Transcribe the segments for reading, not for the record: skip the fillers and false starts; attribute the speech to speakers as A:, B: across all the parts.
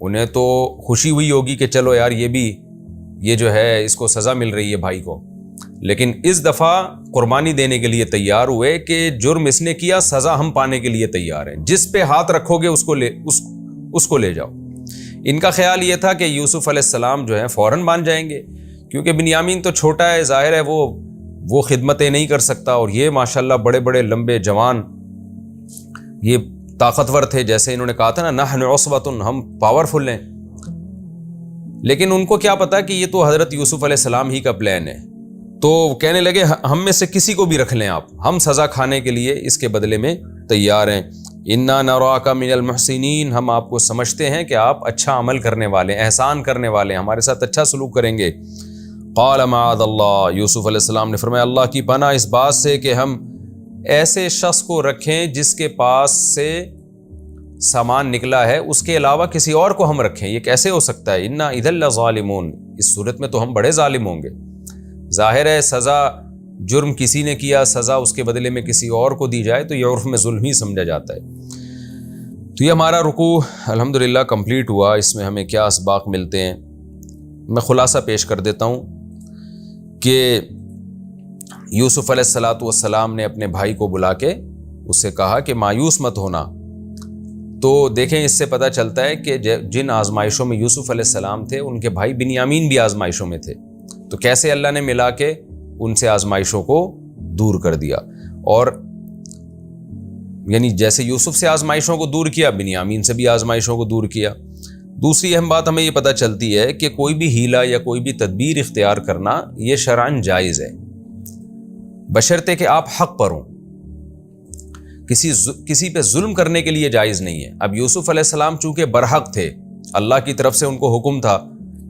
A: انہیں تو خوشی ہوئی ہوگی کہ چلو یار یہ جو ہے اس کو سزا مل رہی ہے بھائی کو، لیکن اس دفعہ قربانی دینے کے لیے تیار ہوئے کہ جرم اس نے کیا، سزا ہم پانے کے لیے تیار ہیں، جس پہ ہاتھ رکھو گے اس کو لے جاؤ۔ ان کا خیال یہ تھا کہ یوسف علیہ السلام جو ہے فوراً مان جائیں گے، کیونکہ بنیامین تو چھوٹا ہے، ظاہر ہے وہ خدمتیں نہیں کر سکتا، اور یہ ماشاءاللہ بڑے بڑے لمبے جوان، یہ طاقتور تھے، جیسے انہوں نے کہا تھا نا نحن عصبۃ، ہم پاورفل ہیں۔ لیکن ان کو کیا پتا کہ یہ تو حضرت یوسف علیہ السلام ہی کا پلان ہے، تو کہنے لگے ہم میں سے کسی کو بھی رکھ لیں آپ، ہم سزا کھانے کے لیے اس کے بدلے میں تیار ہیں۔ انا نراک من المحسنین، ہم آپ کو سمجھتے ہیں کہ آپ اچھا عمل کرنے والے، احسان کرنے والے، ہمارے ساتھ اچھا سلوک کریں گے۔ قال معاذ اللہ، یوسف علیہ السلام نے فرمایا اللہ کی پناہ اس بات سے کہ ہم ایسے شخص کو رکھیں جس کے پاس سے سامان نکلا ہے، اس کے علاوہ کسی اور کو ہم رکھیں، یہ کیسے ہو سکتا ہے؟ انا اذا لظالمون، اس صورت میں تو ہم بڑے ظالم ہوں گے۔ ظاہر ہے سزا، جرم کسی نے کیا، سزا اس کے بدلے میں کسی اور کو دی جائے تو یہ عرف میں ظلم ہی سمجھا جاتا ہے۔ تو یہ ہمارا رکوع الحمدللہ کمپلیٹ ہوا، اس میں ہمیں کیا اسباق ملتے ہیں، میں خلاصہ پیش کر دیتا ہوں کہ یوسف علیہ السلام نے اپنے بھائی کو بلا کے اس سے کہا کہ مایوس مت ہونا۔ تو دیکھیں اس سے پتہ چلتا ہے کہ جن آزمائشوں میں یوسف علیہ السلام تھے، ان کے بھائی بنیامین بھی آزمائشوں میں تھے، تو کیسے اللہ نے ملا کے ان سے آزمائشوں کو دور کر دیا، اور یعنی جیسے یوسف سے آزمائشوں کو دور کیا، بنیامین سے بھی آزمائشوں کو دور کیا۔ دوسری اہم بات ہمیں یہ پتہ چلتی ہے کہ کوئی بھی ہیلہ یا کوئی بھی تدبیر اختیار کرنا یہ شرعاً جائز ہے، بشرطے کہ آپ حق پر ہوں، کسی پہ ظلم کرنے کے لیے جائز نہیں ہے۔ اب یوسف علیہ السلام چونکہ برحق تھے، اللہ کی طرف سے ان کو حکم تھا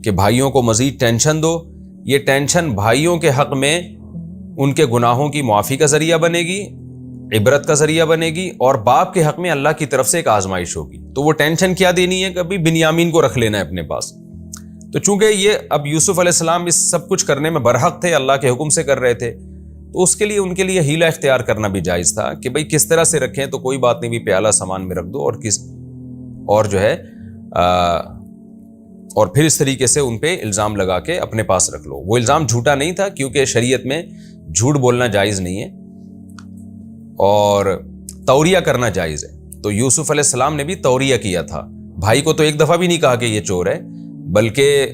A: کہ بھائیوں کو مزید ٹینشن دو، یہ ٹینشن بھائیوں کے حق میں ان کے گناہوں کی معافی کا ذریعہ بنے گی، عبرت کا ذریعہ بنے گی، اور باپ کے حق میں اللہ کی طرف سے ایک آزمائش ہوگی۔ تو وہ ٹینشن کیا دینی ہے؟ کبھی بنیامین کو رکھ لینا ہے اپنے پاس۔ تو چونکہ یہ اب یوسف علیہ السلام اس سب کچھ کرنے میں برحق تھے، اللہ کے حکم سے کر رہے تھے، تو اس کے لیے ان کے لیے ہیلہ اختیار کرنا بھی جائز تھا کہ بھئی کس طرح سے رکھیں، تو کوئی بات نہیں بھی پیالہ سامان میں رکھ دو اور جو ہے اور پھر اس طریقے سے ان پہ الزام لگا کے اپنے پاس رکھ لو۔ وہ الزام جھوٹا نہیں تھا، کیونکہ شریعت میں جھوٹ بولنا جائز نہیں ہے اور توریہ کرنا جائز ہے۔ تو یوسف علیہ السلام نے بھی توریہ کیا تھا، بھائی کو تو ایک دفعہ بھی نہیں کہا کہ یہ چور ہے، بلکہ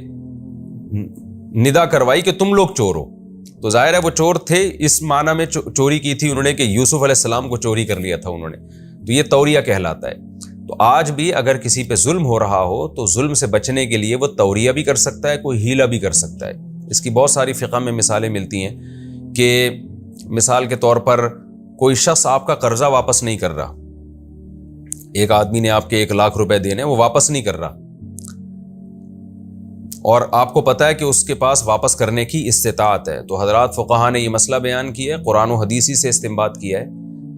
A: ندا کروائی کہ تم لوگ چور ہو۔ تو ظاہر ہے وہ چور تھے، اس معنی میں چوری کی تھی انہوں نے کہ یوسف علیہ السلام کو چوری کر لیا تھا انہوں نے، تو یہ توریہ کہلاتا ہے۔ تو آج بھی اگر کسی پہ ظلم ہو رہا ہو تو ظلم سے بچنے کے لیے وہ توریہ بھی کر سکتا ہے، کوئی ہیلہ بھی کر سکتا ہے۔ اس کی بہت ساری فقہ میں مثالیں ملتی ہیں کہ مثال کے طور پر کوئی شخص آپ کا قرضہ واپس نہیں کر رہا، ایک آدمی نے آپ کے 1,00,000 روپے دینے، وہ واپس نہیں کر رہا، اور آپ کو پتہ ہے کہ اس کے پاس واپس کرنے کی استطاعت ہے، تو حضرات فقہاء نے یہ مسئلہ بیان کیا ہے، قرآن و حدیثی سے استنباط کیا ہے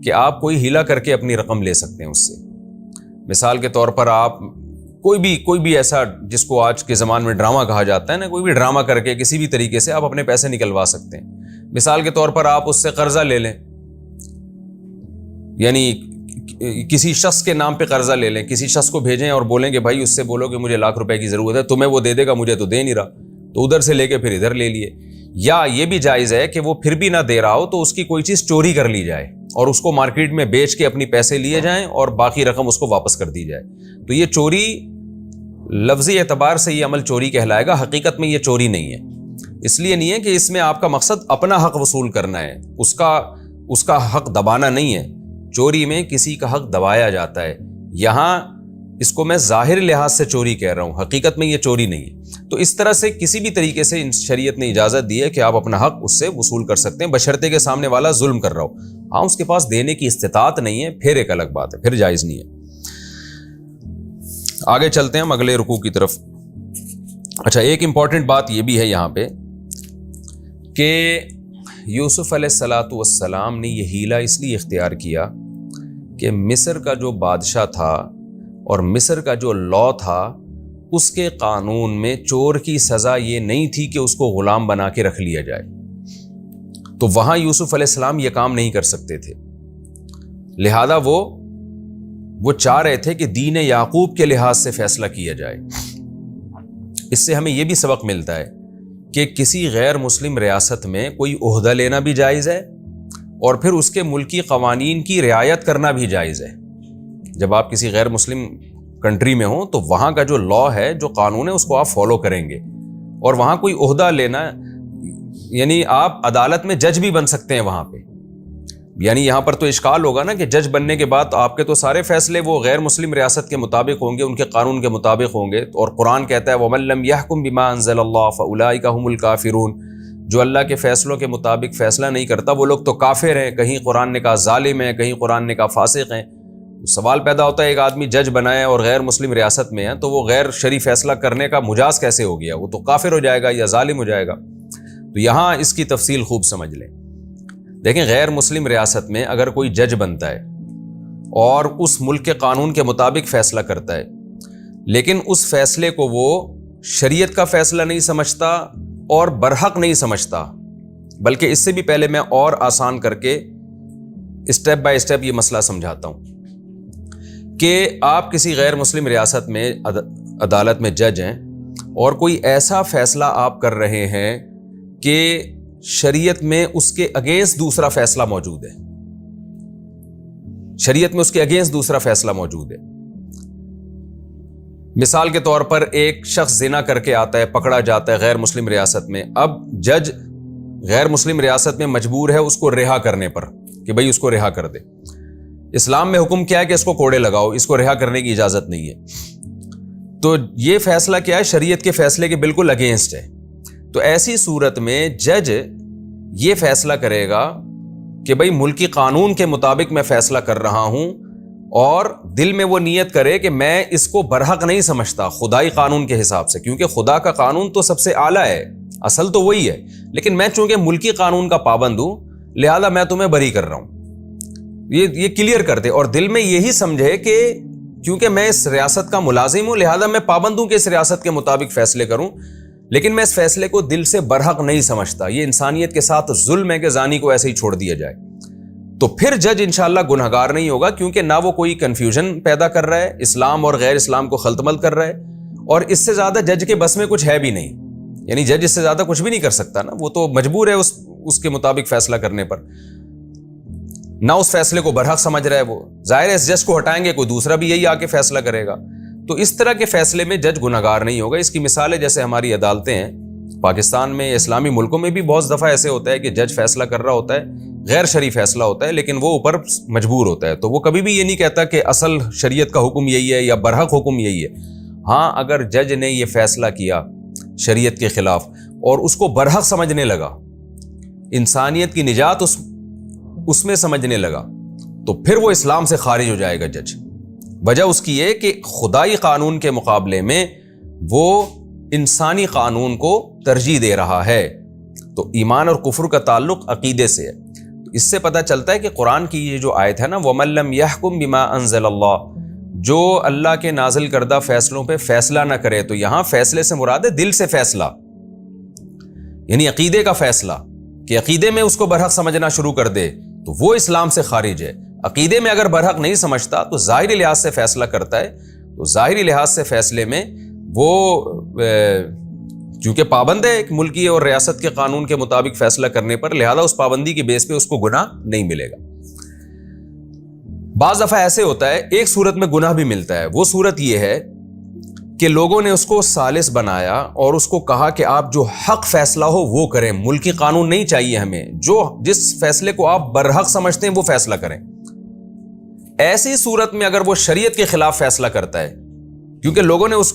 A: کہ آپ کوئی ہیلہ کر کے اپنی رقم لے سکتے ہیں اس سے۔ مثال کے طور پر آپ کوئی بھی ایسا جس کو آج کے زمان میں ڈرامہ کہا جاتا ہے نا، کوئی بھی ڈرامہ کر کے کسی بھی طریقے سے آپ اپنے پیسے نکلوا سکتے ہیں۔ مثال کے طور پر آپ اس سے قرضہ لے لیں، یعنی کسی شخص کے نام پہ قرضہ لے لیں، کسی شخص کو بھیجیں اور بولیں کہ بھائی اس سے بولو کہ مجھے 1,00,000 روپے کی ضرورت ہے، تمہیں وہ دے دے گا، مجھے تو دے نہیں رہا، تو ادھر سے لے کے پھر ادھر لے لیے۔ یا یہ بھی جائز ہے کہ وہ پھر بھی نہ دے رہا ہو تو اس کی کوئی چیز چوری کر لی جائے اور اس کو مارکیٹ میں بیچ کے اپنی پیسے لیے جائیں اور باقی رقم اس کو واپس کر دی جائے۔ تو یہ چوری لفظی اعتبار سے یہ عمل چوری کہلائے گا، حقیقت میں یہ چوری نہیں ہے۔ اس لیے نہیں ہے کہ اس میں آپ کا مقصد اپنا حق وصول کرنا ہے، اس کا حق دبانا نہیں ہے۔ چوری میں کسی کا حق دبایا جاتا ہے، یہاں اس کو میں ظاہر لحاظ سے چوری کہہ رہا ہوں، حقیقت میں یہ چوری نہیں ہے۔ تو اس طرح سے کسی بھی طریقے سے شریعت نے اجازت دی ہے کہ آپ اپنا حق اس سے وصول کر سکتے ہیں، بشرطے کہ سامنے والا ظلم کر رہا ہو۔ ہاں اس کے پاس دینے کی استطاعت نہیں ہے، پھر ایک الگ بات ہے، پھر جائز نہیں ہے۔ آگے چلتے ہیں ہم اگلے رکوع کی طرف۔ اچھا، ایک امپورٹنٹ بات یہ بھی ہے یہاں پہ کہ یوسف علیہ السلام نے یہ ہیلہ اس لیے اختیار کیا کہ مصر کا جو بادشاہ تھا اور مصر کا جو لا تھا، اس کے قانون میں چور کی سزا یہ نہیں تھی کہ اس کو غلام بنا کے رکھ لیا جائے، تو وہاں یوسف علیہ السلام یہ کام نہیں کر سکتے تھے، لہذا وہ وہ چاہ رہے تھے کہ دین یعقوب کے لحاظ سے فیصلہ کیا جائے۔ اس سے ہمیں یہ بھی سبق ملتا ہے کہ کسی غیر مسلم ریاست میں کوئی عہدہ لینا بھی جائز ہے اور پھر اس کے ملکی قوانین کی رعایت کرنا بھی جائز ہے۔ جب آپ کسی غیر مسلم کنٹری میں ہوں تو وہاں کا جو لا ہے، جو قانون ہے، اس کو آپ فالو کریں گے، اور وہاں کوئی عہدہ لینا، یعنی آپ عدالت میں جج بھی بن سکتے ہیں وہاں پہ۔ یعنی یہاں پر تو اشکال ہوگا نا کہ جج بننے کے بعد آپ کے تو سارے فیصلے وہ غیر مسلم ریاست کے مطابق ہوں گے، ان کے قانون کے مطابق ہوں گے، اور قرآن کہتا ہے وَمَن لَّمْ يَحْكُم بِمَا أَنزَلَ اللَّهُ فَأُولَٰئِكَ هُمُ الْكَافِرُونَ۔ جو اللہ کے فیصلوں کے مطابق فیصلہ نہیں کرتا وہ لوگ تو کافر ہیں، کہیں قرآن نے کہا ظالم ہیں، کہیں قرآن نے کہا فاسق ہیں۔ سوال پیدا ہوتا ہے ایک آدمی جج بنایا اور غیر مسلم ریاست میں ہے تو وہ غیر شرعی فیصلہ کرنے کا مجاز کیسے ہو گیا؟ وہ تو کافر ہو جائے گا یا ظالم ہو جائے گا۔ تو یہاں اس کی تفصیل خوب سمجھ لیں۔ دیکھیں، غیر مسلم ریاست میں اگر کوئی جج بنتا ہے اور اس ملک کے قانون کے مطابق فیصلہ کرتا ہے، لیکن اس فیصلے کو وہ شریعت کا فیصلہ نہیں سمجھتا اور برحق نہیں سمجھتا، بلکہ اس سے بھی پہلے میں اور آسان کر کے اسٹیپ بائی اسٹیپ یہ مسئلہ سمجھاتا ہوں کہ آپ کسی غیر مسلم ریاست میں عدالت میں جج ہیں اور کوئی ایسا فیصلہ آپ کر رہے ہیں کہ شریعت میں اس کے اگینسٹ دوسرا فیصلہ موجود ہے، شریعت میں اس کے اگینسٹ دوسرا فیصلہ موجود ہے۔ مثال کے طور پر ایک شخص زنا کر کے آتا ہے، پکڑا جاتا ہے غیر مسلم ریاست میں، اب جج غیر مسلم ریاست میں مجبور ہے اس کو رہا کرنے پر کہ بھئی اس کو رہا کر دے۔ اسلام میں حکم کیا ہے کہ اس کو کوڑے لگاؤ، اس کو رہا کرنے کی اجازت نہیں ہے۔ تو یہ فیصلہ کیا ہے؟ شریعت کے فیصلے کے بالکل اگینسٹ ہے۔ تو ایسی صورت میں جج یہ فیصلہ کرے گا کہ بھئی ملکی قانون کے مطابق میں فیصلہ کر رہا ہوں، اور دل میں وہ نیت کرے کہ میں اس کو برحق نہیں سمجھتا خدائی قانون کے حساب سے، کیونکہ خدا کا قانون تو سب سے اعلیٰ ہے، اصل تو وہی ہے، لیکن میں چونکہ ملکی قانون کا پابند ہوں لہذا میں تمہیں بری کر رہا ہوں۔ یہ کلیئر کر دے، اور دل میں یہی سمجھے کہ کیونکہ میں اس ریاست کا ملازم ہوں لہذا میں پابند ہوں کہ اس ریاست کے مطابق فیصلے کروں، لیکن میں اس فیصلے کو دل سے برحق نہیں سمجھتا۔ یہ انسانیت کے ساتھ ظلم ہے کہ زانی کو ایسے ہی چھوڑ دیا جائے۔ تو پھر جج انشاءاللہ گنہگار نہیں ہوگا، کیونکہ نہ وہ کوئی کنفیوژن پیدا کر رہا ہے، اسلام اور غیر اسلام کو خلط ملط کر رہا ہے، اور اس سے زیادہ جج کے بس میں کچھ ہے بھی نہیں، یعنی جج اس سے زیادہ کچھ بھی نہیں کر سکتا نا، وہ تو مجبور ہے اس کے مطابق فیصلہ کرنے پر۔ نہ اس فیصلے کو برحق سمجھ رہا ہے وہ، ظاہر ہے اس جج کو ہٹائیں گے کوئی دوسرا بھی یہی آ کے فیصلہ کرے گا، تو اس طرح کے فیصلے میں جج گنہگار نہیں ہوگا۔ اس کی مثال ہے جیسے ہماری عدالتیں ہیں پاکستان میں، اسلامی ملکوں میں بھی بہت دفعہ ایسے ہوتا ہے کہ جج فیصلہ کر رہا ہوتا ہے، غیر شرعی فیصلہ ہوتا ہے، لیکن وہ اوپر مجبور ہوتا ہے، تو وہ کبھی بھی یہ نہیں کہتا کہ اصل شریعت کا حکم یہی ہے یا برحق حکم یہی ہے۔ ہاں، اگر جج نے یہ فیصلہ کیا شریعت کے خلاف اور اس کو برحق سمجھنے لگا، انسانیت کی نجات اس میں سمجھنے لگا، تو پھر وہ اسلام سے خارج ہو جائے گا جج۔ وجہ اس کی یہ کہ خدائی قانون کے مقابلے میں وہ انسانی قانون کو ترجیح دے رہا ہے۔ تو ایمان اور کفر کا تعلق عقیدے سے ہے۔ اس سے پتہ چلتا ہے کہ قرآن کی یہ جو آیت ہے نا، وَمَن لَّمْ يَحْكُم بِمَا أَنزَلَ اللَّهُ، جو اللہ کے نازل کردہ فیصلوں پہ فیصلہ نہ کرے، تو یہاں فیصلے سے مراد ہے دل سے فیصلہ، یعنی عقیدے کا فیصلہ، کہ عقیدے میں اس کو برحق سمجھنا شروع کر دے تو وہ اسلام سے خارج ہے۔ عقیدے میں اگر برحق نہیں سمجھتا تو ظاہری لحاظ سے فیصلہ کرتا ہے، تو ظاہری لحاظ سے فیصلے میں وہ چونکہ پابند ہے ایک ملکی اور ریاست کے قانون کے مطابق فیصلہ کرنے پر، لہذا اس پابندی کی بیس پہ اس کو گناہ نہیں ملے گا۔ بعض دفعہ ایسے ہوتا ہے، ایک صورت میں گناہ بھی ملتا ہے، وہ صورت یہ ہے کہ لوگوں نے اس کو ثالث بنایا اور اس کو کہا کہ آپ جو حق فیصلہ ہو وہ کریں، ملکی قانون نہیں چاہیے ہمیں، جس فیصلے کو آپ برحق سمجھتے ہیں وہ فیصلہ کریں۔ ایسی صورت میں اگر وہ شریعت کے خلاف فیصلہ کرتا ہے، کیونکہ لوگوں نے اس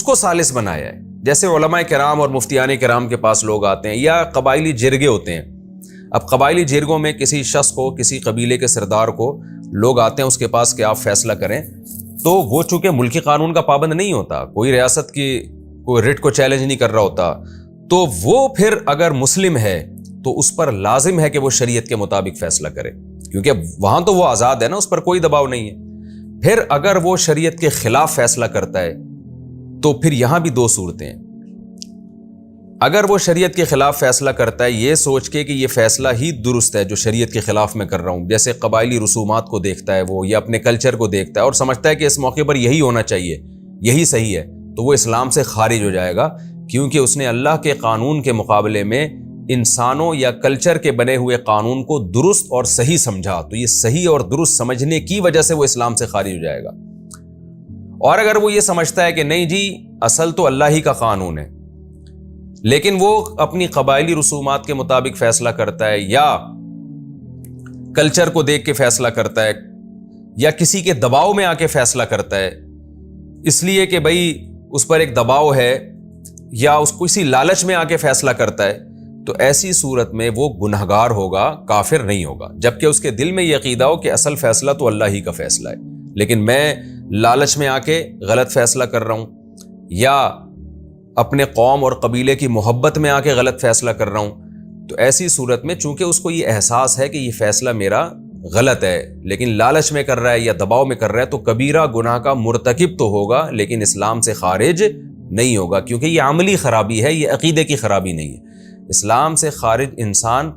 A: کو ثالث بنایا ہے، جیسے علماء کرام اور مفتیان کرام کے پاس لوگ آتے ہیں، یا قبائلی جرگے ہوتے ہیں۔ اب قبائلی جرگوں میں کسی شخص کو، کسی قبیلے کے سردار کو لوگ آتے ہیں اس کے پاس کہ آپ فیصلہ کریں، تو وہ چونکہ ملکی قانون کا پابند نہیں ہوتا، کوئی ریاست کی کوئی رٹ کو چیلنج نہیں کر رہا ہوتا، تو وہ پھر اگر مسلم ہے تو اس پر لازم ہے کہ وہ شریعت کے مطابق فیصلہ کرے، کیونکہ وہاں تو وہ آزاد ہے نا، اس پر کوئی دباؤ نہیں ہے۔ پھر اگر وہ شریعت کے خلاف فیصلہ کرتا ہے تو پھر یہاں بھی دو صورتیں ہیں۔ اگر وہ شریعت کے خلاف فیصلہ کرتا ہے یہ سوچ کے کہ یہ فیصلہ ہی درست ہے جو شریعت کے خلاف میں کر رہا ہوں، جیسے قبائلی رسومات کو دیکھتا ہے وہ، یا اپنے کلچر کو دیکھتا ہے اور سمجھتا ہے کہ اس موقع پر یہی ہونا چاہیے، یہی صحیح ہے، تو وہ اسلام سے خارج ہو جائے گا، کیونکہ اس نے اللہ کے قانون کے مقابلے میں انسانوں یا کلچر کے بنے ہوئے قانون کو درست اور صحیح سمجھا، تو یہ صحیح اور درست سمجھنے کی وجہ سے وہ اسلام سے خارج ہو جائے گا۔ اور اگر وہ یہ سمجھتا ہے کہ نہیں جی اصل تو اللہ ہی کا قانون ہے، لیکن وہ اپنی قبائلی رسومات کے مطابق فیصلہ کرتا ہے، یا کلچر کو دیکھ کے فیصلہ کرتا ہے، یا کسی کے دباؤ میں آ کے فیصلہ کرتا ہے اس لیے کہ بھئی اس پر ایک دباؤ ہے، یا اس کو اسی لالچ میں آ کے فیصلہ کرتا ہے، تو ایسی صورت میں وہ گنہگار ہوگا، کافر نہیں ہوگا، جبکہ اس کے دل میں یہ عقیدہ ہو کہ اصل فیصلہ تو اللہ ہی کا فیصلہ ہے، لیکن میں لالچ میں آ کے غلط فیصلہ کر رہا ہوں، یا اپنے قوم اور قبیلے کی محبت میں آ کے غلط فیصلہ کر رہا ہوں، تو ایسی صورت میں چونکہ اس کو یہ احساس ہے کہ یہ فیصلہ میرا غلط ہے لیکن لالچ میں کر رہا ہے یا دباؤ میں کر رہا ہے، تو کبیرہ گناہ کا مرتکب تو ہوگا لیکن اسلام سے خارج نہیں ہوگا، کیونکہ یہ عملی خرابی ہے، یہ عقیدے کی خرابی نہیں ہے۔ اسلام سے خارج انسان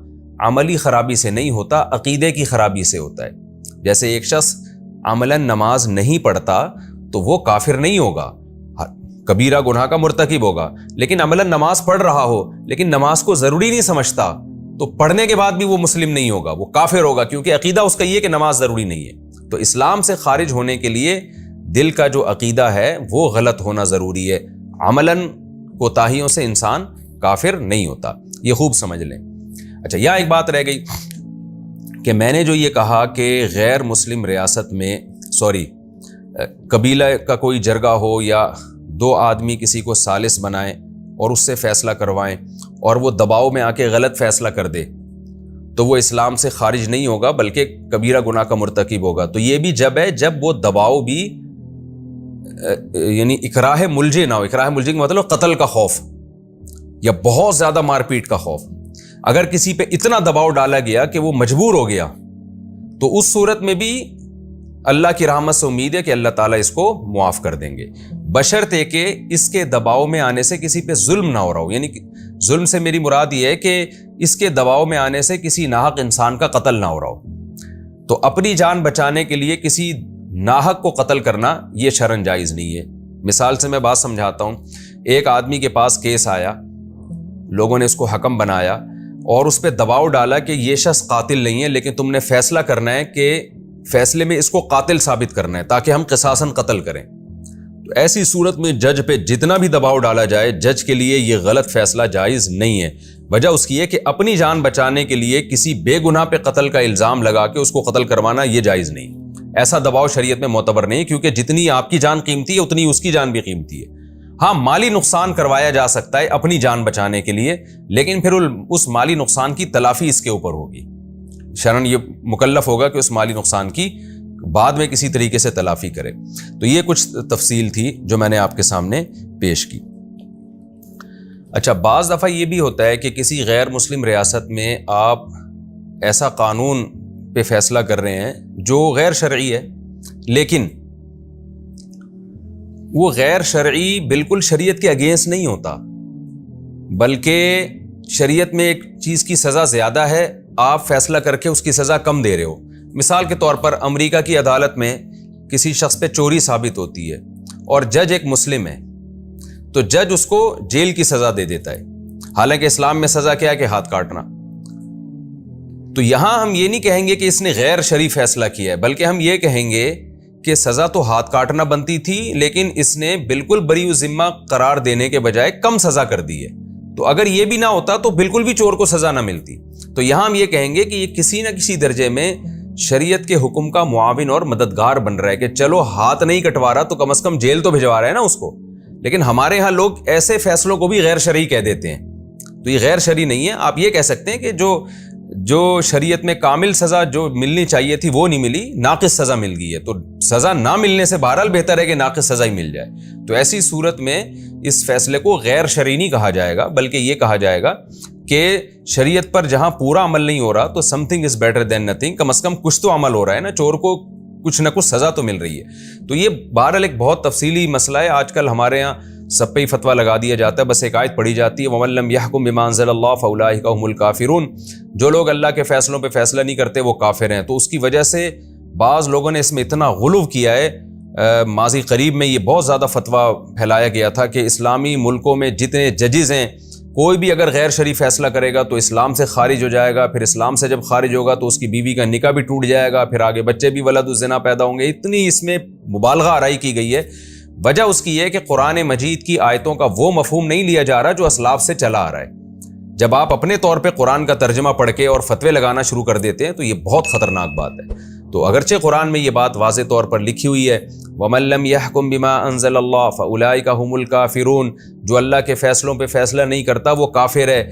A: عملی خرابی سے نہیں ہوتا، عقیدے کی خرابی سے ہوتا ہے۔ جیسے ایک شخص عملاً نماز نہیں پڑھتا تو وہ کافر نہیں ہوگا، کبیرہ گناہ کا مرتکب ہوگا، لیکن عملاً نماز پڑھ رہا ہو لیکن نماز کو ضروری نہیں سمجھتا تو پڑھنے کے بعد بھی وہ مسلم نہیں ہوگا، وہ کافر ہوگا، کیونکہ عقیدہ اس کا یہ کہ نماز ضروری نہیں ہے۔ تو اسلام سے خارج ہونے کے لیے دل کا جو عقیدہ ہے وہ غلط ہونا ضروری ہے، عملاً کوتاہیوں سے انسان کافر نہیں ہوتا، یہ خوب سمجھ لیں۔ اچھا، یہاں ایک بات رہ گئی کہ میں نے جو یہ کہا کہ غیر مسلم ریاست میں قبیلہ کا کوئی جرگہ ہو یا دو آدمی کسی کو ثالث بنائیں اور اس سے فیصلہ کروائیں اور وہ دباؤ میں آ کے غلط فیصلہ کر دے تو وہ اسلام سے خارج نہیں ہوگا بلکہ کبیرہ گناہ کا مرتکب ہوگا۔ تو یہ بھی جب ہے جب وہ دباؤ بھی یعنی اکراہ ملجے نہ ہو، اکراہ ملجے کا مطلب قتل کا خوف یا بہت زیادہ مار پیٹ کا خوف۔ اگر کسی پہ اتنا دباؤ ڈالا گیا کہ وہ مجبور ہو گیا تو اس صورت میں بھی اللہ کی رحمت سے امید ہے کہ اللہ تعالیٰ اس کو معاف کر دیں گے، بشرطے کہ اس کے دباؤ میں آنے سے کسی پہ ظلم نہ ہو رہا ہو۔ یعنی ظلم سے میری مراد یہ ہے کہ اس کے دباؤ میں آنے سے کسی ناحق انسان کا قتل نہ ہو رہا ہو۔ تو اپنی جان بچانے کے لیے کسی ناحق کو قتل کرنا یہ شرعاً جائز نہیں ہے۔ مثال سے میں بات سمجھاتا ہوں، ایک آدمی کے پاس کیس آیا، لوگوں نے اس کو حکم بنایا اور اس پہ دباؤ ڈالا کہ یہ شخص قاتل نہیں ہے لیکن تم نے فیصلہ کرنا ہے کہ فیصلے میں اس کو قاتل ثابت کرنا ہے تاکہ ہم قصاصاً قتل کریں۔ تو ایسی صورت میں جج پہ جتنا بھی دباؤ ڈالا جائے جج کے لیے یہ غلط فیصلہ جائز نہیں ہے۔ وجہ اس کی ہے کہ اپنی جان بچانے کے لیے کسی بے گناہ پہ قتل کا الزام لگا کے اس کو قتل کروانا یہ جائز نہیں، ایسا دباؤ شریعت میں معتبر نہیں، کیونکہ جتنی آپ کی جان قیمتی ہے اتنی اس کی جان بھی قیمتی ہے۔ ہاں، مالی نقصان کروایا جا سکتا ہے اپنی جان بچانے کے لیے، لیکن پھر اس مالی نقصان کی تلافی اس کے اوپر ہوگی، شرعاً یہ مکلف ہوگا کہ اس مالی نقصان کی بعد میں کسی طریقے سے تلافی کرے۔ تو یہ کچھ تفصیل تھی جو میں نے آپ کے سامنے پیش کی۔ اچھا، بعض دفعہ یہ بھی ہوتا ہے کہ کسی غیر مسلم ریاست میں آپ ایسا قانون پہ فیصلہ کر رہے ہیں جو غیر شرعی ہے، لیکن وہ غیر شرعی بالکل شریعت کے اگینسٹ نہیں ہوتا، بلکہ شریعت میں ایک چیز کی سزا زیادہ ہے، آپ فیصلہ کر کے اس کی سزا کم دے رہے ہو۔ مثال کے طور پر امریکہ کی عدالت میں کسی شخص پہ چوری ثابت ہوتی ہے اور جج ایک مسلم ہے، تو جج اس کو جیل کی سزا دے دیتا ہے، حالانکہ اسلام میں سزا کیا ہے کہ ہاتھ کاٹنا۔ تو یہاں ہم یہ نہیں کہیں گے کہ اس نے غیر شرعی فیصلہ کیا ہے، بلکہ ہم یہ کہیں گے کہ سزا تو ہاتھ کاٹنا بنتی تھی لیکن اس نے بالکل بری ذمہ قرار دینے کے بجائے کم سزا کر دی ہے۔ تو اگر یہ بھی نہ ہوتا تو بالکل بھی چور کو سزا نہ ملتی۔ تو یہاں ہم یہ کہیں گے کہ یہ کسی نہ کسی درجے میں شریعت کے حکم کا معاون اور مددگار بن رہا ہے کہ چلو ہاتھ نہیں کٹوا رہا تو کم از کم جیل تو بھجوا رہا ہے نا اس کو۔ لیکن ہمارے ہاں لوگ ایسے فیصلوں کو بھی غیر شرعی کہہ دیتے ہیں، تو یہ غیر شرعی نہیں ہے۔ آپ یہ کہہ سکتے ہیں کہ جو شریعت میں کامل سزا جو ملنی چاہیے تھی وہ نہیں ملی، ناقص سزا مل گئی ہے، تو سزا نہ ملنے سے بہرحال بہتر ہے کہ ناقص سزا ہی مل جائے۔ تو ایسی صورت میں اس فیصلے کو غیر شرعی نہیں کہا جائے گا، بلکہ یہ کہا جائے گا کہ شریعت پر جہاں پورا عمل نہیں ہو رہا تو something is better than nothing, کم از کم کچھ تو عمل ہو رہا ہے نا، چور کو کچھ نہ کچھ سزا تو مل رہی ہے۔ تو یہ بہرحال ایک بہت تفصیلی مسئلہ ہے، آج کل ہمارے یہاں سب پہ ہی فتویٰ لگا دیا جاتا ہے، بس ایک آیت پڑھی جاتی ہے وَمَن لَمْ يَحْكُم بِمَا أَنزَلَ اللَّهُ فَأُولَٰئِكَ هُمُ الْكَافِرُونَ، جو لوگ اللہ کے فیصلوں پہ فیصلہ نہیں کرتے وہ کافر ہیں۔ تو اس کی وجہ سے بعض لوگوں نے اس میں اتنا غلو کیا ہے، ماضی قریب میں یہ بہت زیادہ فتویٰ پھیلایا گیا تھا کہ اسلامی ملکوں میں جتنے ججز ہیں کوئی بھی اگر غیر شرعی فیصلہ کرے گا تو اسلام سے خارج ہو جائے گا، پھر اسلام سے جب خارج ہوگا تو اس کی بیوی کا نکاح بھی ٹوٹ جائے گا، پھر آگے بچے بھی ولد الزنا پیدا ہوں گے۔ اتنی اس میں مبالغہ آرائی کی گئی ہے۔ وجہ اس کی ہے کہ قرآن مجید کی آیتوں کا وہ مفہوم نہیں لیا جا رہا جو اسلاف سے چلا آ رہا ہے۔ جب آپ اپنے طور پہ قرآن کا ترجمہ پڑھ کے اور فتوے لگانا شروع کر دیتے ہیں تو یہ بہت خطرناک بات ہے۔ تو اگرچہ قرآن میں یہ بات واضح طور پر لکھی ہوئی ہے وَمَن لَمْ يَحْكُم بِمَا أَنزَلَ اللَّهُ فَأُولَٰئِكَ هُمُ الْكَافِرُونَ، جو اللہ کے فیصلوں پہ فیصلہ نہیں کرتا وہ کافر ہے،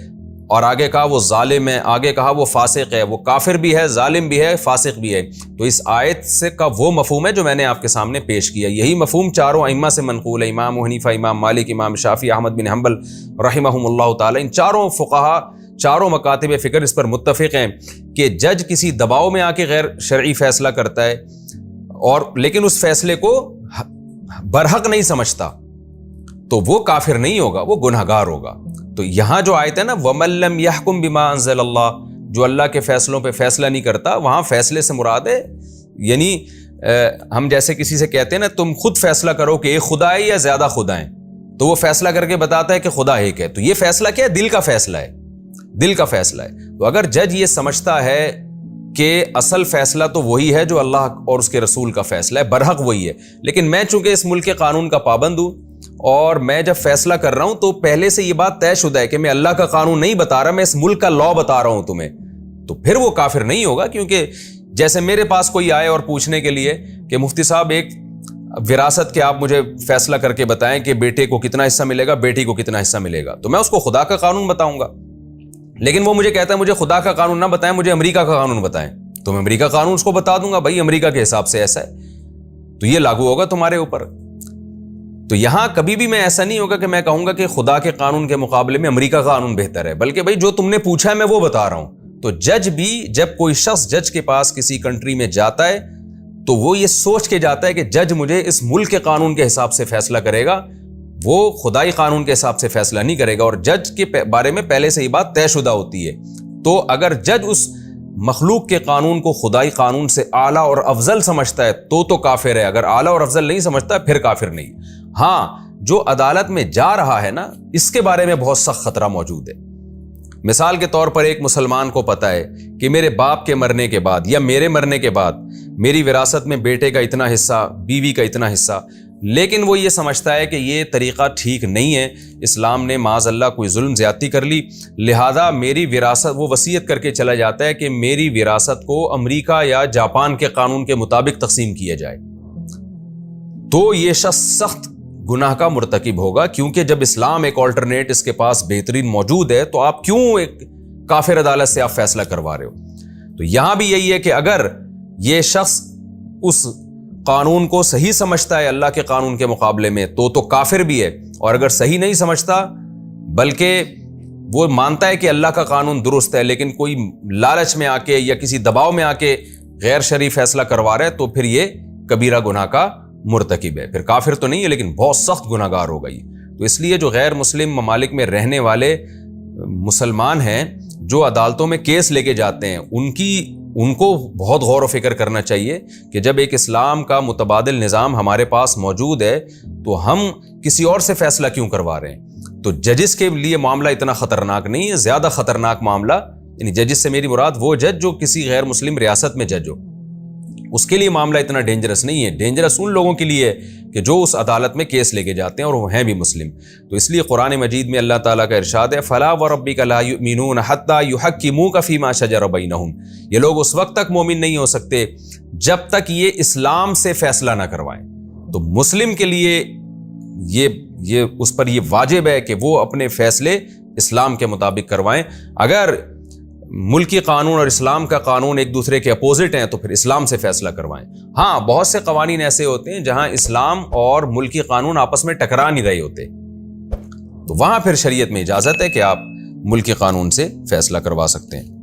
A: اور آگے کہا وہ ظالم ہے، آگے کہا وہ فاسق ہے، وہ کافر بھی ہے، ظالم بھی ہے، فاسق بھی ہے۔ تو اس آیت سے کا وہ مفہوم ہے جو میں نے آپ کے سامنے پیش کیا۔ یہی مفہوم چاروں ائمہ سے منقول ہے، امام ابو حنیفہ، امام مالک، امام شافعی، احمد بن حنبل رحمہم اللہ تعالی، ان چاروں فقہا، چاروں مکاتب فکر اس پر متفق ہیں کہ جج کسی دباؤ میں آ کے غیر شرعی فیصلہ کرتا ہے اور لیکن اس فیصلے کو برحق نہیں سمجھتا تو وہ کافر نہیں ہوگا، وہ گنہگار ہوگا۔ تو یہاں جو آیت ہے نا وَمَن لَمْ يَحْكُم بِمَا أَنزَلَ اللَّهُ، جو اللہ کے فیصلوں پہ فیصلہ نہیں کرتا، وہاں فیصلے سے مراد ہے یعنی ہم جیسے کسی سے کہتے ہیں نا تم خود فیصلہ کرو کہ ایک خدا ہے یا زیادہ خدا ہیں، تو وہ فیصلہ کر کے بتاتا ہے کہ خدا ایک ہے۔ تو یہ فیصلہ کیا ہے؟ دل کا فیصلہ ہے، دل کا فیصلہ ہے۔ تو اگر جج یہ سمجھتا ہے کہ اصل فیصلہ تو وہی ہے جو اللہ اور اس کے رسول کا فیصلہ ہے، برحق وہی ہے، لیکن میں چونکہ اس ملک کے قانون کا پابند ہوں اور میں جب فیصلہ کر رہا ہوں تو پہلے سے یہ بات طے شدہ ہے کہ میں اللہ کا قانون نہیں بتا رہا، میں اس ملک کا لا بتا رہا ہوں تمہیں، تو پھر وہ کافر نہیں ہوگا۔ کیونکہ جیسے میرے پاس کوئی آئے اور پوچھنے کے لیے کہ مفتی صاحب ایک وراثت کے آپ مجھے فیصلہ کر کے بتائیں کہ بیٹے کو کتنا حصہ ملے گا، بیٹی کو کتنا حصہ ملے گا، تو میں اس کو خدا کا قانون بتاؤں گا۔ لیکن وہ مجھے کہتا ہے مجھے خدا کا قانون نہ بتائیں، مجھے امریکہ کا قانون بتائیں، تو میں امریکہ کا قانون اس کو بتا دوں گا، بھائی امریکہ کے حساب سے ایسا ہے تو یہ لاگو ہوگا تمہارے اوپر۔ تو یہاں کبھی بھی میں ایسا نہیں ہوگا کہ میں کہوں گا کہ خدا کے قانون کے مقابلے میں امریکہ کا قانون بہتر ہے، بلکہ بھائی جو تم نے پوچھا ہے میں وہ بتا رہا ہوں۔ تو جج بھی جب کوئی شخص جج کے پاس کسی کنٹری میں جاتا ہے تو وہ یہ سوچ کے جاتا ہے کہ جج مجھے اس ملک کے قانون کے حساب سے فیصلہ کرے گا، وہ خدائی قانون کے حساب سے فیصلہ نہیں کرے گا، اور جج کے بارے میں پہلے سے ہی بات طے شدہ ہوتی ہے۔ تو اگر جج اس مخلوق کے قانون کو خدائی قانون سے اعلیٰ اور افضل سمجھتا ہے تو کافر ہے، اگر اعلیٰ اور افضل نہیں سمجھتا پھر کافر نہیں۔ ہاں، جو عدالت میں جا رہا ہے نا اس کے بارے میں بہت سخت خطرہ موجود ہے۔ مثال کے طور پر ایک مسلمان کو پتا ہے کہ میرے باپ کے مرنے کے بعد یا میرے مرنے کے بعد میری وراثت میں بیٹے کا اتنا حصہ، بیوی کا اتنا حصہ، لیکن وہ یہ سمجھتا ہے کہ یہ طریقہ ٹھیک نہیں ہے، اسلام نے معاذ اللہ کوئی ظلم زیادتی کر لی، لہذا میری وراثت، وہ وصیت کر کے چلا جاتا ہے کہ میری وراثت کو امریکہ یا جاپان کے قانون کے مطابق تقسیم کیا جائے، تو یہ شخص سخت گناہ کا مرتکب ہوگا، کیونکہ جب اسلام ایک آلٹرنیٹ اس کے پاس بہترین موجود ہے تو آپ کیوں ایک کافر عدالت سے آپ فیصلہ کروا رہے ہو؟ تو یہاں بھی یہی ہے کہ اگر یہ شخص اس قانون کو صحیح سمجھتا ہے اللہ کے قانون کے مقابلے میں تو کافر بھی ہے، اور اگر صحیح نہیں سمجھتا بلکہ وہ مانتا ہے کہ اللہ کا قانون درست ہے لیکن کوئی لالچ میں آ کے یا کسی دباؤ میں آ کے غیر شرعی فیصلہ کروا رہا ہے تو پھر یہ کبیرہ گناہ کا مرتکب ہے، پھر کافر تو نہیں ہے لیکن بہت سخت گناہ گار ہو گئی۔ تو اس لیے جو غیر مسلم ممالک میں رہنے والے مسلمان ہیں جو عدالتوں میں کیس لے کے جاتے ہیں ان کو بہت غور و فکر کرنا چاہیے کہ جب ایک اسلام کا متبادل نظام ہمارے پاس موجود ہے تو ہم کسی اور سے فیصلہ کیوں کروا رہے ہیں۔ تو ججز کے لیے معاملہ اتنا خطرناک نہیں ہے، زیادہ خطرناک معاملہ، یعنی ججز سے میری مراد وہ جج جو کسی غیر مسلم ریاست میں جج ہو، اس کے لیے معاملہ اتنا ڈینجرس نہیں ہے، ڈینجرس ان لوگوں کے لیے کہ جو اس عدالت میں کیس لے کے جاتے ہیں اور وہ ہیں بھی مسلم۔ تو اس لیے قرآن مجید میں اللہ تعالیٰ کا ارشاد ہے فَلَا وَرَبِّكَ لَا يُؤْمِنُونَ حَتَّى يُحَكِّمُوكَ فِي مَا شَجَرَ بَيْنَهُمْ، یہ لوگ اس وقت تک مومن نہیں ہو سکتے جب تک یہ اسلام سے فیصلہ نہ کروائیں۔ تو مسلم کے لیے یہ اس پر یہ واجب ہے کہ وہ اپنے فیصلے اسلام کے مطابق کروائیں۔ اگر ملکی قانون اور اسلام کا قانون ایک دوسرے کے اپوزٹ ہیں تو پھر اسلام سے فیصلہ کروائیں۔ ہاں، بہت سے قوانین ایسے ہوتے ہیں جہاں اسلام اور ملکی قانون آپس میں ٹکرا نہیں رہے ہوتے، تو وہاں پھر شریعت میں اجازت ہے کہ آپ ملکی قانون سے فیصلہ کروا سکتے ہیں۔